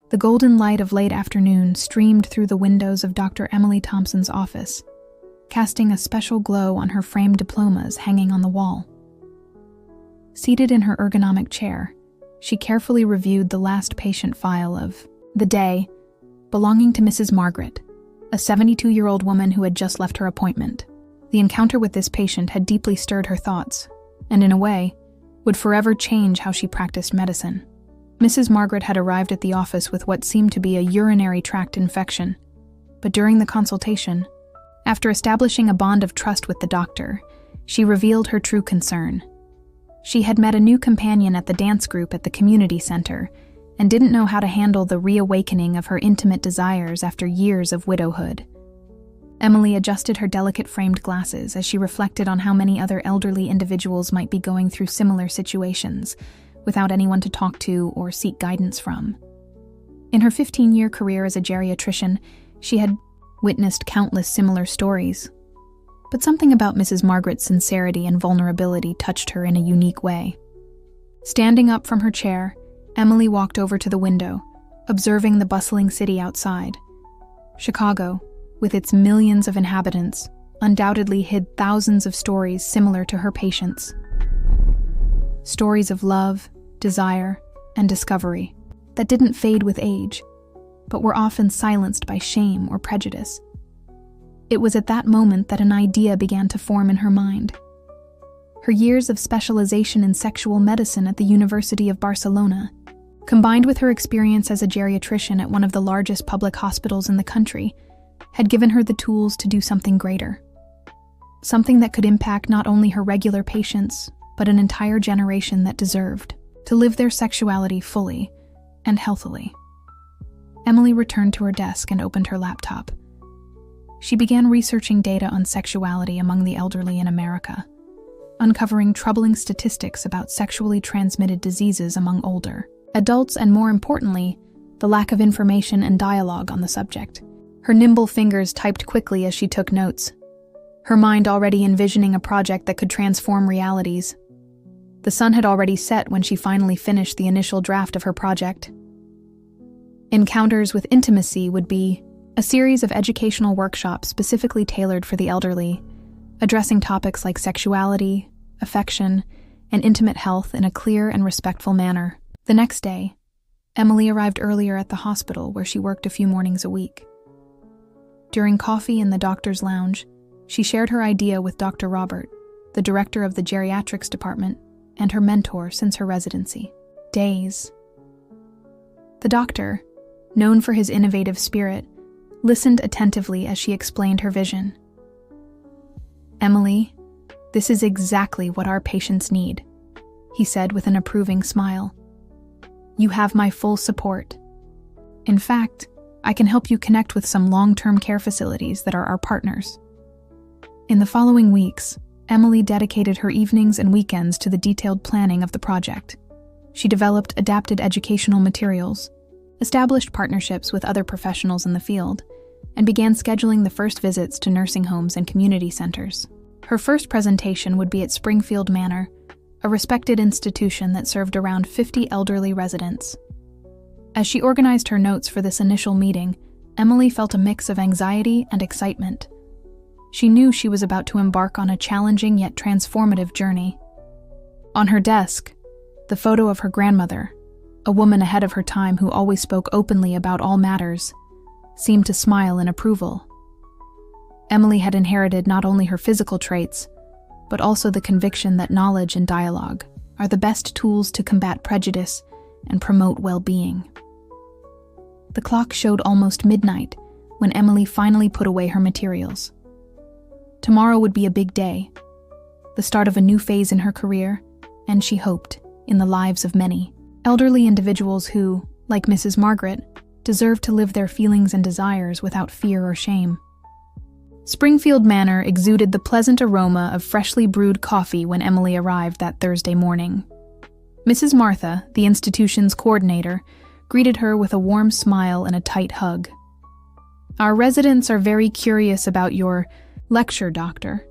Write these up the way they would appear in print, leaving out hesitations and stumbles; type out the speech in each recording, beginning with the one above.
The golden light of late afternoon streamed through the windows of Dr. Emily Thompson's office, casting a special glow on her framed diplomas hanging on the wall. Seated in her ergonomic chair, she carefully reviewed the last patient file of the day, belonging to Mrs. Margaret, a 72-year-old woman who had just left her appointment. The encounter with this patient had deeply stirred her thoughts, and in a way, would forever change how she practiced medicine. Mrs. Margaret had arrived at the office with what seemed to be a urinary tract infection, but during the consultation, after establishing a bond of trust with the doctor, she revealed her true concern. She had met a new companion at the dance group at the community center and didn't know how to handle the reawakening of her intimate desires after years of widowhood. Emily adjusted her delicate framed glasses as she reflected on how many other elderly individuals might be going through similar situations without anyone to talk to or seek guidance from. In her 15-year career as a geriatrician, she had witnessed countless similar stories. But something about Mrs. Margaret's sincerity and vulnerability touched her in a unique way. Standing up from her chair, Emily walked over to the window, observing the bustling city outside. Chicago, with its millions of inhabitants, undoubtedly hid thousands of stories similar to her patient's. Stories of love, desire, and discovery that didn't fade with age, but were often silenced by shame or prejudice. It was at that moment that an idea began to form in her mind. Her years of specialization in sexual medicine at the University of Barcelona, combined with her experience as a geriatrician at one of the largest public hospitals in the country, had given her the tools to do something greater. Something that could impact not only her regular patients, but an entire generation that deserved to live their sexuality fully and healthily. Emily returned to her desk and opened her laptop. She began researching data on sexuality among the elderly in America, uncovering troubling statistics about sexually transmitted diseases among older adults and, more importantly, the lack of information and dialogue on the subject. Her nimble fingers typed quickly as she took notes, her mind already envisioning a project that could transform realities. The sun had already set when she finally finished the initial draft of her project. Encounters with Intimacy would be a series of educational workshops specifically tailored for the elderly, addressing topics like sexuality, affection, and intimate health in a clear and respectful manner. The next day, Emily arrived earlier at the hospital where she worked a few mornings a week. During coffee in the doctor's lounge, she shared her idea with Dr. Robert, the director of the geriatrics department, and her mentor since her residency. Days. The doctor, known for his innovative spirit, listened attentively as she explained her vision. "Emily, this is exactly what our patients need," he said with an approving smile. "You have my full support. In fact, I can help you connect with some long-term care facilities that are our partners." In the following weeks, Emily dedicated her evenings and weekends to the detailed planning of the project. She developed adapted educational materials, established partnerships with other professionals in the field, and began scheduling the first visits to nursing homes and community centers. Her first presentation would be at Springfield Manor, a respected institution that served around 50 elderly residents. As she organized her notes for this initial meeting, Emily felt a mix of anxiety and excitement. She knew she was about to embark on a challenging yet transformative journey. On her desk, the photo of her grandmother, a woman ahead of her time who always spoke openly about all matters, seemed to smile in approval. Emily had inherited not only her physical traits, but also the conviction that knowledge and dialogue are the best tools to combat prejudice and promote well-being. The clock showed almost midnight when Emily finally put away her materials. Tomorrow would be a big day, the start of a new phase in her career, and she hoped, in the lives of many elderly individuals who, like Mrs. Margaret, deserve to live their feelings and desires without fear or shame. Springfield Manor exuded the pleasant aroma of freshly brewed coffee when Emily arrived that Thursday morning. Mrs. Martha, the institution's coordinator, greeted her with a warm smile and a tight hug. "Our residents are very curious about your lecture, Doctor.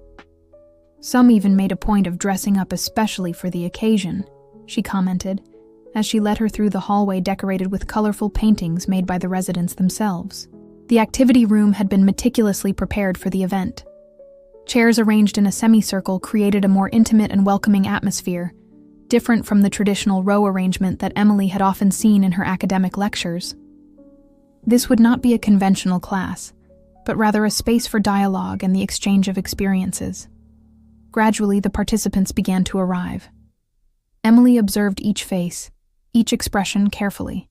Some even made a point of dressing up especially for the occasion," she commented, as she led her through the hallway decorated with colorful paintings made by the residents themselves. The activity room had been meticulously prepared for the event. Chairs arranged in a semicircle created a more intimate and welcoming atmosphere, different from the traditional row arrangement that Emily had often seen in her academic lectures. This would not be a conventional class, but rather a space for dialogue and the exchange of experiences. Gradually, the participants began to arrive. Emily observed each face, each expression carefully.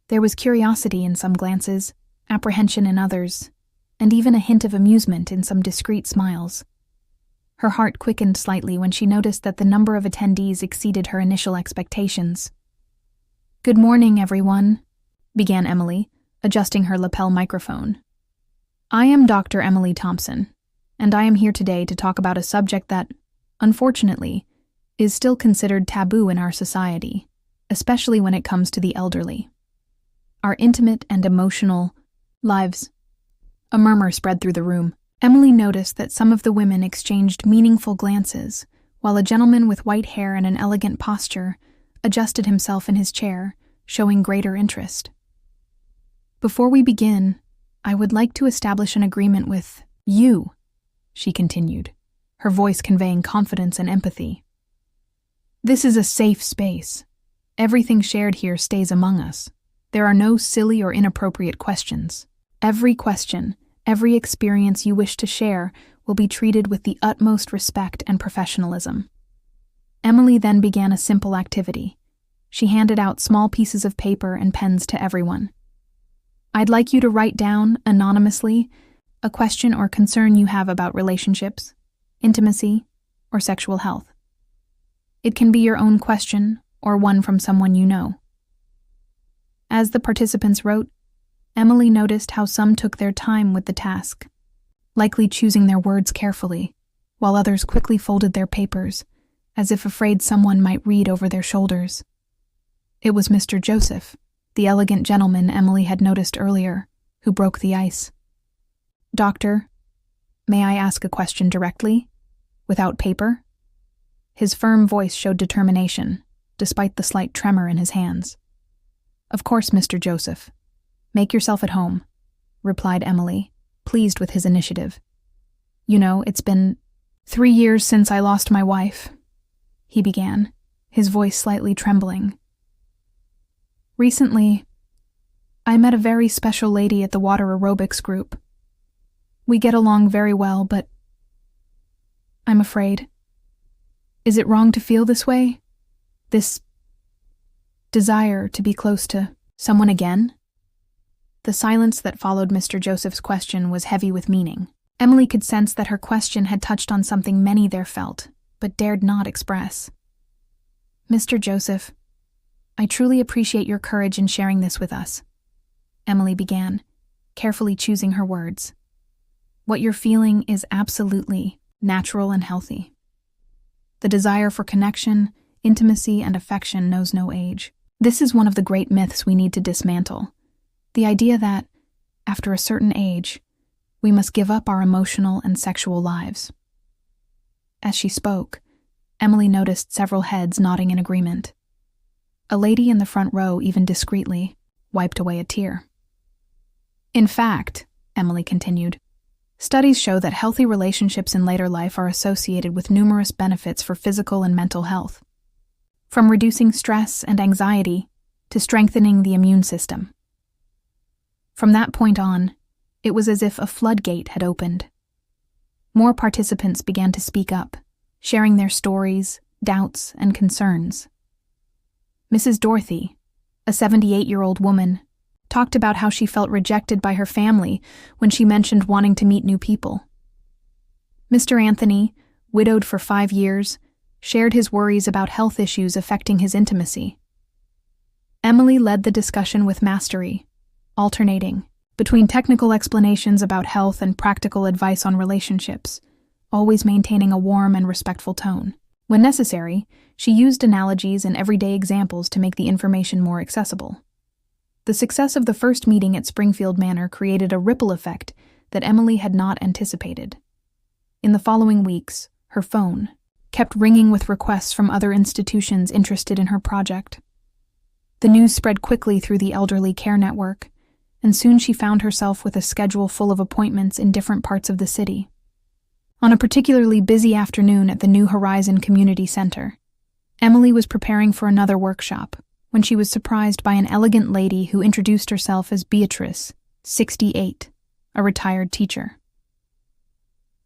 There was curiosity in some glances, apprehension in others, and even a hint of amusement in some discreet smiles. Her heart quickened slightly when she noticed that the number of attendees exceeded her initial expectations. "Good morning, everyone," began Emily, adjusting her lapel microphone. "I am Dr. Emily Thompson, and I am here today to talk about a subject that, unfortunately, is still considered taboo in our society, especially when it comes to the elderly. Our intimate and emotional lives." A murmur spread through the room. Emily noticed that some of the women exchanged meaningful glances, while a gentleman with white hair and an elegant posture adjusted himself in his chair, showing greater interest. "Before we begin, I would like to establish an agreement with you," she continued, her voice conveying confidence and empathy. "This is a safe space. Everything shared here stays among us. There are no silly or inappropriate questions. Every question, every experience you wish to share will be treated with the utmost respect and professionalism." Emily then began a simple activity. She handed out small pieces of paper and pens to everyone. "I'd like you to write down, anonymously, a question or concern you have about relationships, intimacy, or sexual health. It can be your own question or one from someone you know." As the participants wrote, Emily noticed how some took their time with the task, likely choosing their words carefully, while others quickly folded their papers, as if afraid someone might read over their shoulders. It was Mr. Joseph, the elegant gentleman Emily had noticed earlier, who broke the ice. "Doctor, may I ask a question directly, without paper?" His firm voice showed determination, despite the slight tremor in his hands. "Of course, Mr. Joseph. Make yourself at home," replied Emily, pleased with his initiative. "You know, it's been 3 years since I lost my wife," he began, his voice slightly trembling. "Recently, I met a very special lady at the water aerobics group. We get along very well, but I'm afraid. Is it wrong to feel this way? This desire to be close to someone again?" The silence that followed Mr. Joseph's question was heavy with meaning. Emily could sense that her question had touched on something many there felt, but dared not express. "Mr. Joseph, I truly appreciate your courage in sharing this with us," Emily began, carefully choosing her words. "What you're feeling is absolutely natural and healthy. The desire for connection, intimacy, and affection knows no age. This is one of the great myths we need to dismantle. The idea that, after a certain age, we must give up our emotional and sexual lives." As she spoke, Emily noticed several heads nodding in agreement. A lady in the front row even discreetly wiped away a tear. "In fact," Emily continued, "studies show that healthy relationships in later life are associated with numerous benefits for physical and mental health, from reducing stress and anxiety to strengthening the immune system." From that point on, it was as if a floodgate had opened. More participants began to speak up, sharing their stories, doubts, and concerns. Mrs. Dorothy, a 78-year-old woman, talked about how she felt rejected by her family when she mentioned wanting to meet new people. Mr. Anthony, widowed for 5 years, shared his worries about health issues affecting his intimacy. Emily led the discussion with mastery, alternating between technical explanations about health and practical advice on relationships, always maintaining a warm and respectful tone. When necessary, she used analogies and everyday examples to make the information more accessible. The success of the first meeting at Springfield Manor created a ripple effect that Emily had not anticipated. In the following weeks, her phone kept ringing with requests from other institutions interested in her project. The news spread quickly through the elderly care network, and soon she found herself with a schedule full of appointments in different parts of the city. On a particularly busy afternoon at the New Horizon Community Center, Emily was preparing for another workshop when she was surprised by an elegant lady who introduced herself as Beatrice, 68, a retired teacher.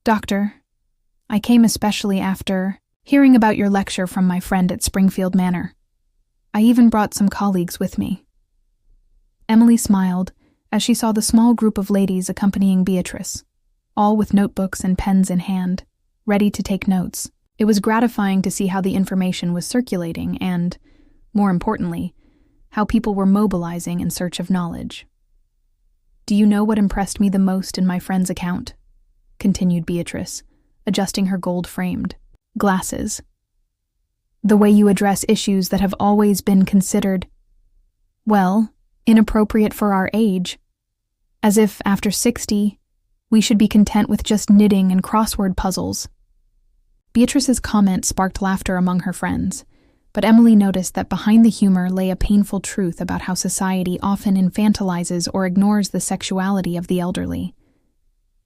"Doctor, I came especially after hearing about your lecture from my friend at Springfield Manor. I even brought some colleagues with me." Emily smiled as she saw the small group of ladies accompanying Beatrice, all with notebooks and pens in hand, ready to take notes. It was gratifying to see how the information was circulating and, more importantly, how people were mobilizing in search of knowledge. "Do you know what impressed me the most in my friend's account?" continued Beatrice, adjusting her gold-framed glasses. "The way you address issues that have always been considered, well, inappropriate for our age. As if, after 60, we should be content with just knitting and crossword puzzles." Beatrice's comment sparked laughter among her friends, but Emily noticed that behind the humor lay a painful truth about how society often infantilizes or ignores the sexuality of the elderly.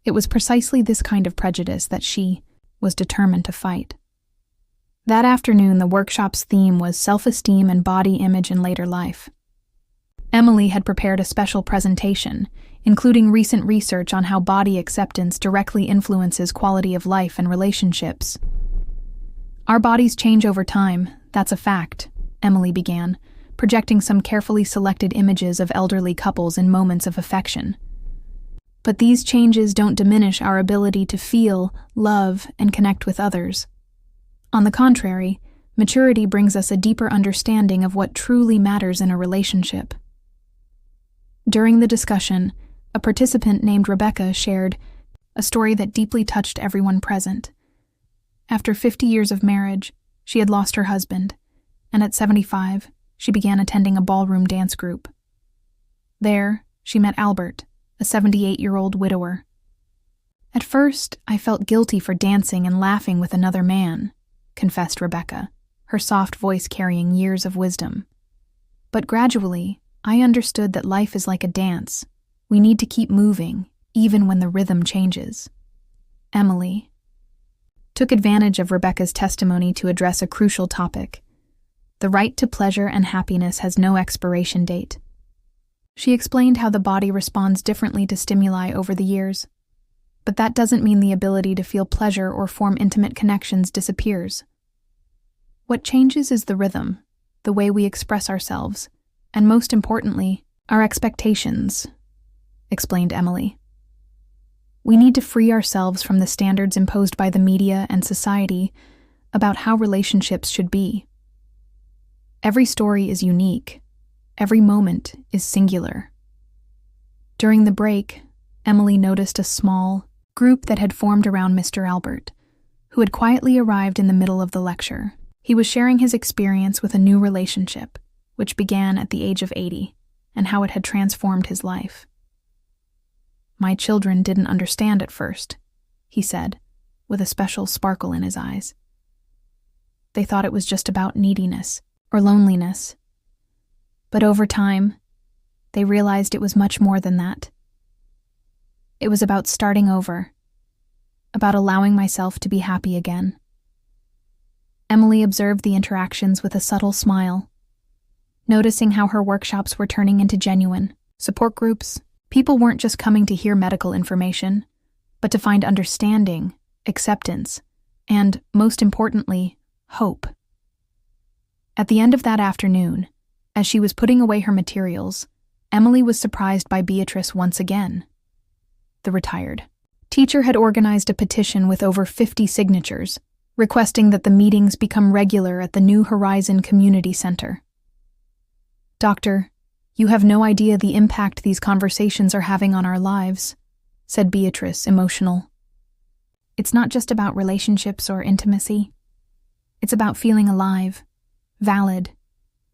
It was precisely this kind of prejudice that she was determined to fight. That afternoon, the workshop's theme was self-esteem and body image in later life. Emily had prepared a special presentation, including recent research on how body acceptance directly influences quality of life and relationships. "Our bodies change over time, that's a fact," Emily began, projecting some carefully selected images of elderly couples in moments of affection. "But these changes don't diminish our ability to feel, love, and connect with others. On the contrary, maturity brings us a deeper understanding of what truly matters in a relationship." During the discussion, a participant named Rebecca shared a story that deeply touched everyone present. After 50 years of marriage, she had lost her husband, and at 75, she began attending a ballroom dance group. There, she met Albert, a 78-year-old widower. "At first, I felt guilty for dancing and laughing with another man," confessed Rebecca, her soft voice carrying years of wisdom. "But gradually, I understood that life is like a dance. We need to keep moving, even when the rhythm changes." Emily took advantage of Rebecca's testimony to address a crucial topic. The right to pleasure and happiness has no expiration date. She explained how the body responds differently to stimuli over the years, but that doesn't mean the ability to feel pleasure or form intimate connections disappears. What changes is the rhythm, the way we express ourselves, and most importantly, our expectations, explained Emily. We need to free ourselves from the standards imposed by the media and society about how relationships should be. Every story is unique. Every moment is singular. During the break, Emily noticed a small group that had formed around Mr. Albert, who had quietly arrived in the middle of the lecture. He was sharing his experience with a new relationship, which began at the age of 80, and how it had transformed his life. "My children didn't understand at first," he said, with a special sparkle in his eyes. "They thought it was just about neediness or loneliness. But over time, they realized it was much more than that. It was about starting over, about allowing myself to be happy again." Emily observed the interactions with a subtle smile, noticing how her workshops were turning into genuine support groups. People weren't just coming to hear medical information, but to find understanding, acceptance, and, most importantly, hope. At the end of that afternoon, as she was putting away her materials, Emily was surprised by Beatrice once again. The retired teacher had organized a petition with over 50 signatures, requesting that the meetings become regular at the New Horizon Community Center. "Doctor, you have no idea the impact these conversations are having on our lives," said Beatrice, emotional. "It's not just about relationships or intimacy. It's about feeling alive, valid,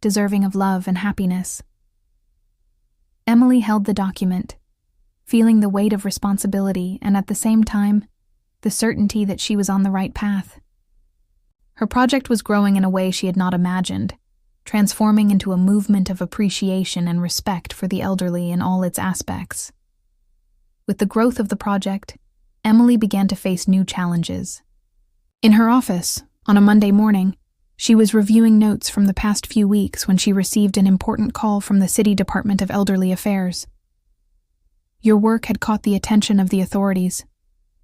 deserving of love and happiness." Emily held the document, feeling the weight of responsibility and at the same time, the certainty that she was on the right path. Her project was growing in a way she had not imagined, transforming into a movement of appreciation and respect for the elderly in all its aspects. With the growth of the project, Emily began to face new challenges. In her office, on a Monday morning, she was reviewing notes from the past few weeks when she received an important call from the City Department of Elderly Affairs. Your work had caught the attention of the authorities,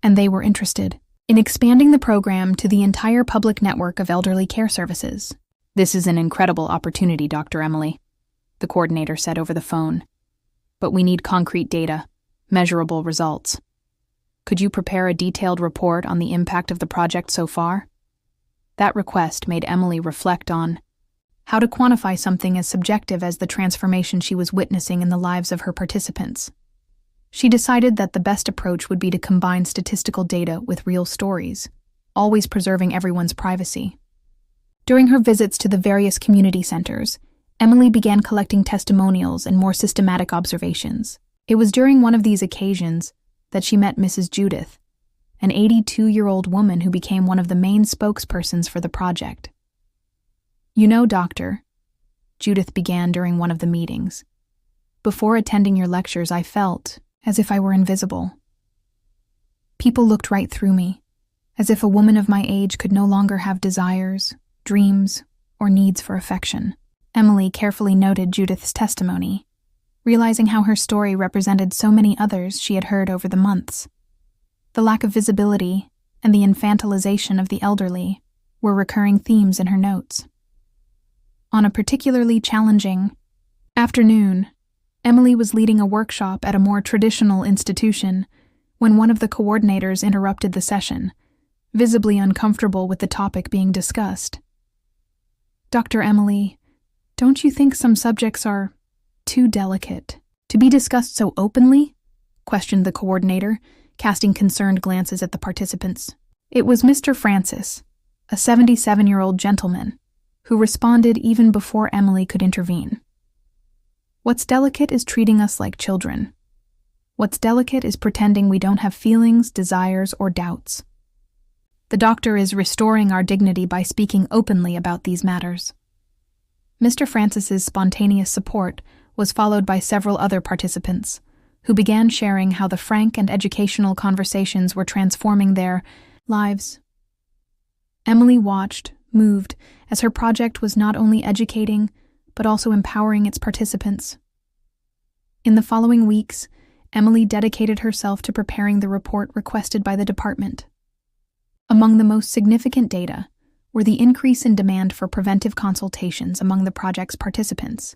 and they were interested in expanding the program to the entire public network of elderly care services. This is an incredible opportunity, Dr. Emily, the coordinator said over the phone. But we need concrete data, measurable results. Could you prepare a detailed report on the impact of the project so far? That request made Emily reflect on how to quantify something as subjective as the transformation she was witnessing in the lives of her participants. She decided that the best approach would be to combine statistical data with real stories, always preserving everyone's privacy. During her visits to the various community centers, Emily began collecting testimonials and more systematic observations. It was during one of these occasions that she met Mrs. Judith, an 82-year-old woman who became one of the main spokespersons for the project. You know, Doctor, Judith began during one of the meetings. Before attending your lectures, I felt as if I were invisible. People looked right through me, as if a woman of my age could no longer have desires, dreams, or needs for affection. Emily carefully noted Judith's testimony, realizing how her story represented so many others she had heard over the months. The lack of visibility and the infantilization of the elderly were recurring themes in her notes. On a particularly challenging afternoon, Emily was leading a workshop at a more traditional institution when one of the coordinators interrupted the session, visibly uncomfortable with the topic being discussed. Dr. Emily, don't you think some subjects are too delicate to be discussed so openly? Questioned the coordinator, casting concerned glances at the participants. It was Mr. Francis, a 77-year-old gentleman, who responded even before Emily could intervene. What's delicate is treating us like children. What's delicate is pretending we don't have feelings, desires, or doubts. The doctor is restoring our dignity by speaking openly about these matters. Mr. Francis's spontaneous support was followed by several other participants, who began sharing how the frank and educational conversations were transforming their lives. Emily watched, moved, as her project was not only educating, but also empowering its participants. In the following weeks, Emily dedicated herself to preparing the report requested by the department. Among the most significant data were the increase in demand for preventive consultations among the project's participants,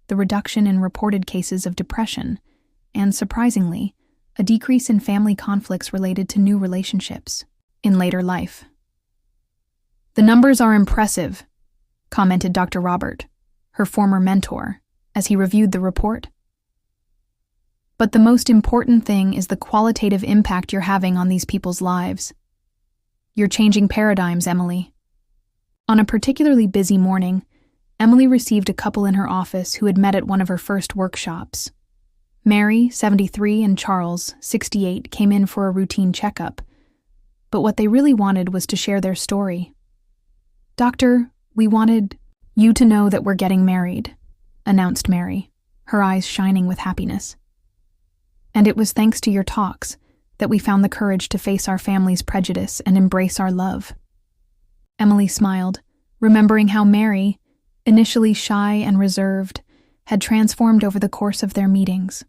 the reduction in reported cases of depression, and, surprisingly, a decrease in family conflicts related to new relationships in later life. The numbers are impressive, commented Dr. Robert, her former mentor, as he reviewed the report. But the most important thing is the qualitative impact you're having on these people's lives. You're changing paradigms, Emily. On a particularly busy morning, Emily received a couple in her office who had met at one of her first workshops. Mary, 73, and Charles, 68, came in for a routine checkup, but what they really wanted was to share their story. Doctor, we wanted you to know that we're getting married, announced Mary, her eyes shining with happiness. And it was thanks to your talks that we found the courage to face our family's prejudice and embrace our love. Emily smiled, remembering how Mary, initially shy and reserved, had transformed over the course of their meetings.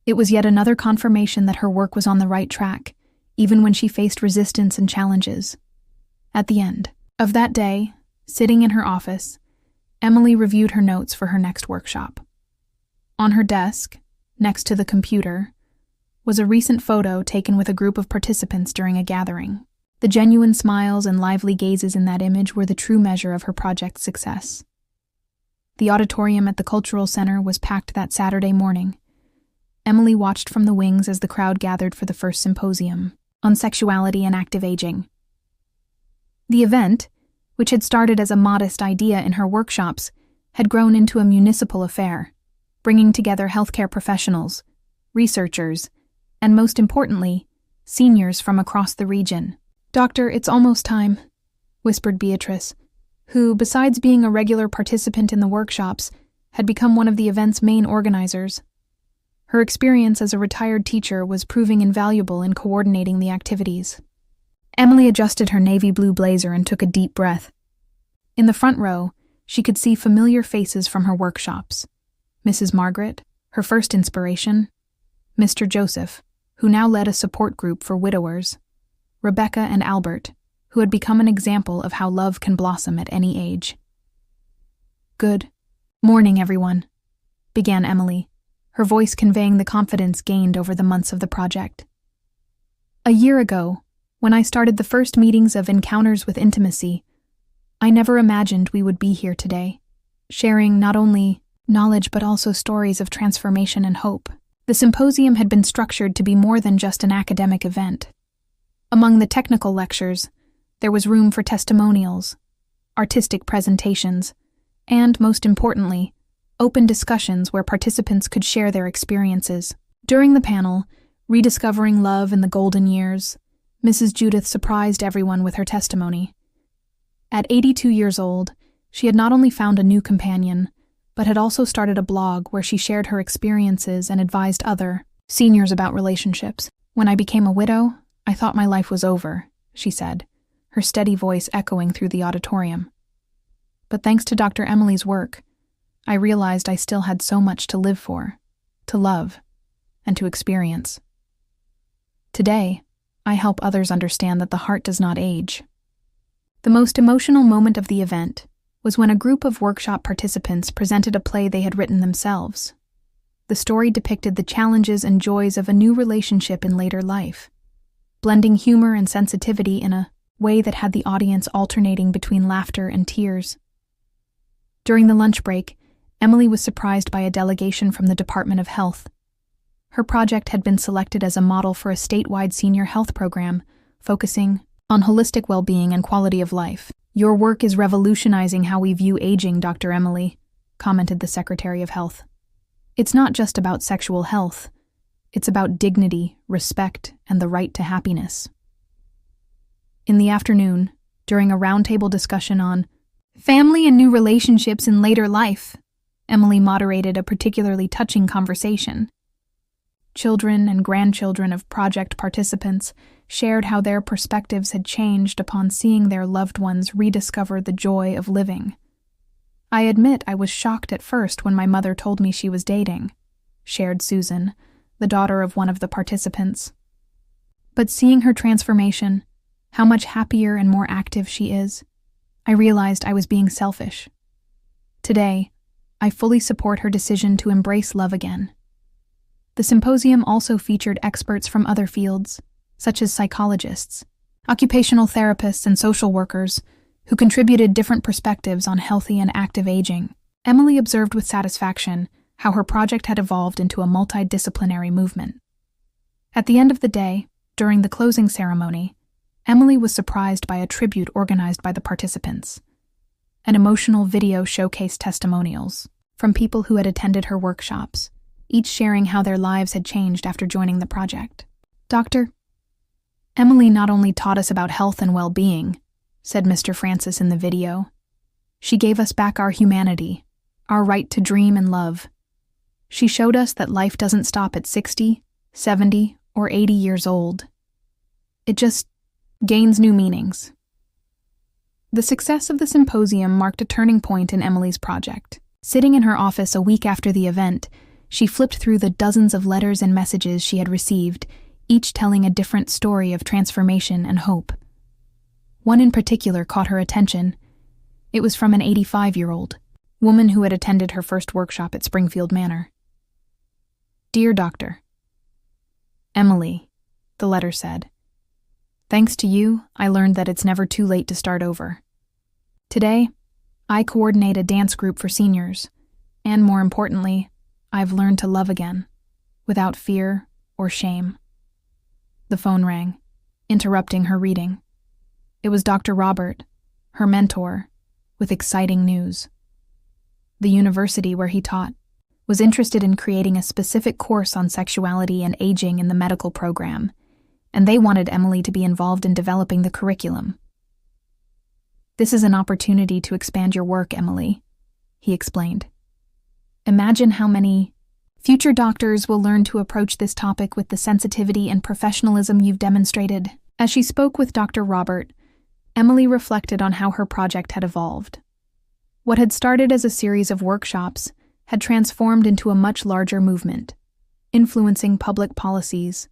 It was yet another confirmation that her work was on the right track, even when she faced resistance and challenges. At the end of that day, sitting in her office, Emily reviewed her notes for her next workshop. On her desk, next to the computer, was a recent photo taken with a group of participants during a gathering. The genuine smiles and lively gazes in that image were the true measure of her project's success. The auditorium at the Cultural Center was packed that Saturday morning. Emily watched from the wings as the crowd gathered for the first symposium on sexuality and active aging. The event, which had started as a modest idea in her workshops, had grown into a municipal affair, bringing together healthcare professionals, researchers, and most importantly, seniors from across the region. Doctor, it's almost time, whispered Beatrice, who, besides being a regular participant in the workshops, had become one of the event's main organizers. Her experience as a retired teacher was proving invaluable in coordinating the activities. Emily adjusted her navy blue blazer and took a deep breath. In the front row, she could see familiar faces from her workshops. Mrs. Margaret, her first inspiration, Mr. Joseph, who now led a support group for widowers, Rebecca and Albert, who had become an example of how love can blossom at any age. "Good morning, everyone," began Emily, her voice conveying the confidence gained over the months of the project. "A year ago, when I started the first meetings of Encounters with Intimacy, I never imagined we would be here today, sharing not only knowledge but also stories of transformation and hope. The symposium had been structured to be more than just an academic event. Among the technical lectures, there was room for testimonials, artistic presentations, and, most importantly, open discussions where participants could share their experiences. During the panel, Rediscovering Love in the Golden Years, Mrs. Judith surprised everyone with her testimony. At 82 years old, she had not only found a new companion, but had also started a blog where she shared her experiences and advised other seniors about relationships. "When I became a widow, I thought my life was over," she said, her steady voice echoing through the auditorium. "But thanks to Dr. Emily's work, I realized I still had so much to live for, to love, and to experience. Today, I help others understand that the heart does not age." The most emotional moment of the event was when a group of workshop participants presented a play they had written themselves. The story depicted the challenges and joys of a new relationship in later life, blending humor and sensitivity in a way that had the audience alternating between laughter and tears. During the lunch break, Emily was surprised by a delegation from the Department of Health. Her project had been selected as a model for a statewide senior health program, focusing on holistic well-being and quality of life. "Your work is revolutionizing how we view aging, Dr. Emily," commented the Secretary of Health. "It's not just about sexual health. It's about dignity, respect, and the right to happiness." In the afternoon, during a roundtable discussion on family and new relationships in later life, Emily moderated a particularly touching conversation. Children and grandchildren of project participants shared how their perspectives had changed upon seeing their loved ones rediscover the joy of living. "I admit I was shocked at first when my mother told me she was dating," shared Susan, the daughter of one of the participants. "But seeing her transformation, how much happier and more active she is, I realized I was being selfish. Today, I fully support her decision to embrace love again." The symposium also featured experts from other fields, such as psychologists, occupational therapists, and social workers, who contributed different perspectives on healthy and active aging. Emily observed with satisfaction how her project had evolved into a multidisciplinary movement. At the end of the day, during the closing ceremony, Emily was surprised by a tribute organized by the participants. An emotional video showcased testimonials from people who had attended her workshops, each sharing how their lives had changed after joining the project. "Dr. Emily not only taught us about health and well-being," said Mr. Francis in the video. "She gave us back our humanity, our right to dream and love. She showed us that life doesn't stop at 60, 70, or 80 years old. It just gains new meanings." The success of the symposium marked a turning point in Emily's project. Sitting in her office a week after the event, she flipped through the dozens of letters and messages she had received, each telling a different story of transformation and hope. One in particular caught her attention. It was from an 85-year-old woman who had attended her first workshop at Springfield Manor. "Dear Doctor Emily," the letter said, "thanks to you, I learned that it's never too late to start over. Today, I coordinate a dance group for seniors, and more importantly, I've learned to love again, without fear or shame." The phone rang, interrupting her reading. It was Dr. Robert, her mentor, with exciting news. The university where he taught was interested in creating a specific course on sexuality and aging in the medical program, and they wanted Emily to be involved in developing the curriculum. "This is an opportunity to expand your work, Emily," he explained. "Imagine how many future doctors will learn to approach this topic with the sensitivity and professionalism you've demonstrated." As she spoke with Dr. Robert, Emily reflected on how her project had evolved. What had started as a series of workshops had transformed into a much larger movement, influencing public policies,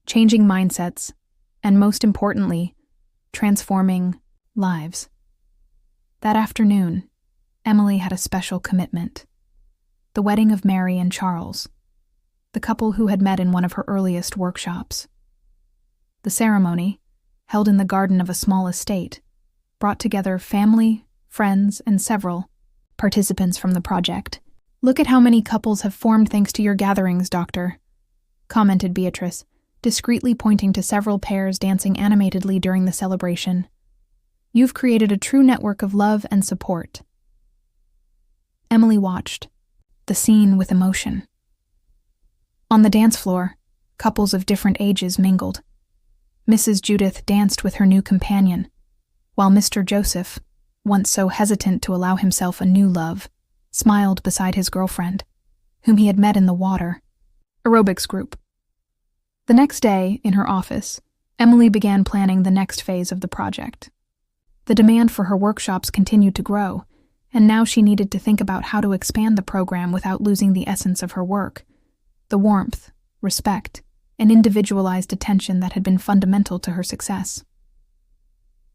changing mindsets, and most importantly, transforming lives. That afternoon, Emily had a special commitment: the wedding of Mary and Charles, the couple who had met in one of her earliest workshops. The ceremony, held in the garden of a small estate, brought together family, friends, and several participants from the project. "Look at how many couples have formed thanks to your gatherings, Doctor," commented Beatrice, discreetly pointing to several pairs dancing animatedly during the celebration. "You've created a true network of love and support." Emily watched the scene with emotion. On the dance floor, couples of different ages mingled. Mrs. Judith danced with her new companion, while Mr. Joseph, once so hesitant to allow himself a new love, smiled beside his girlfriend, whom he had met in the water aerobics group. The next day, in her office, Emily began planning the next phase of the project. The demand for her workshops continued to grow, and now she needed to think about how to expand the program without losing the essence of her work, the warmth, respect, and individualized attention that had been fundamental to her success.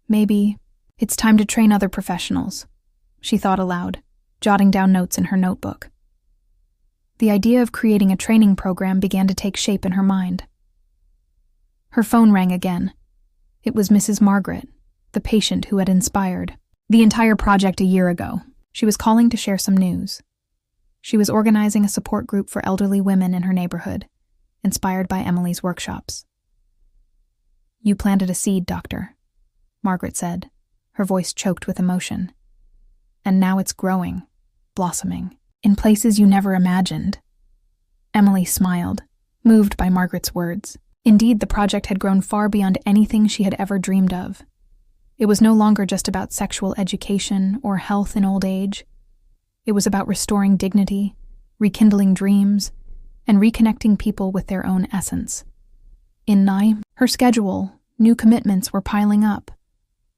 "Maybe it's time to train other professionals," she thought aloud, jotting down notes in her notebook. The idea of creating a training program began to take shape in her mind. Her phone rang again. It was Mrs. Margaret, the patient who had inspired the entire project a year ago. She was calling to share some news. She was organizing a support group for elderly women in her neighborhood, inspired by Emily's workshops. "You planted a seed, Doctor," Margaret said, her voice choked with emotion. "And now it's growing, blossoming, in places you never imagined." Emily smiled, moved by Margaret's words. Indeed, the project had grown far beyond anything she had ever dreamed of. It was no longer just about sexual education or health in old age. It was about restoring dignity, rekindling dreams, and reconnecting people with their own essence. In her schedule, new commitments were piling up.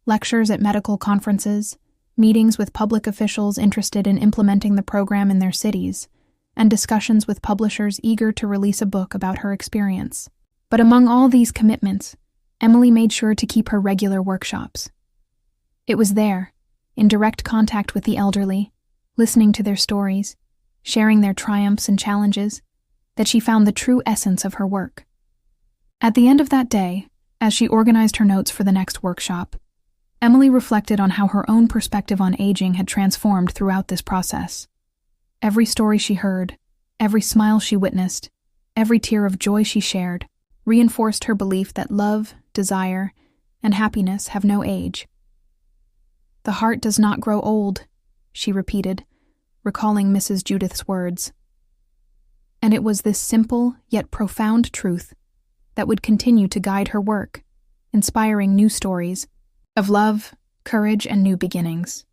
Lectures at medical conferences, meetings with public officials interested in implementing the program in their cities, and discussions with publishers eager to release a book about her experience. But among all these commitments, Emily made sure to keep her regular workshops. It was there, in direct contact with the elderly, listening to their stories, sharing their triumphs and challenges, that she found the true essence of her work. At the end of that day, as she organized her notes for the next workshop, Emily reflected on how her own perspective on aging had transformed throughout this process. Every story she heard, every smile she witnessed, every tear of joy she shared, reinforced her belief that love, desire, and happiness have no age. "The heart does not grow old," she repeated, recalling Mrs. Judith's words. And it was this simple yet profound truth that would continue to guide her work, inspiring new stories of love, courage, and new beginnings.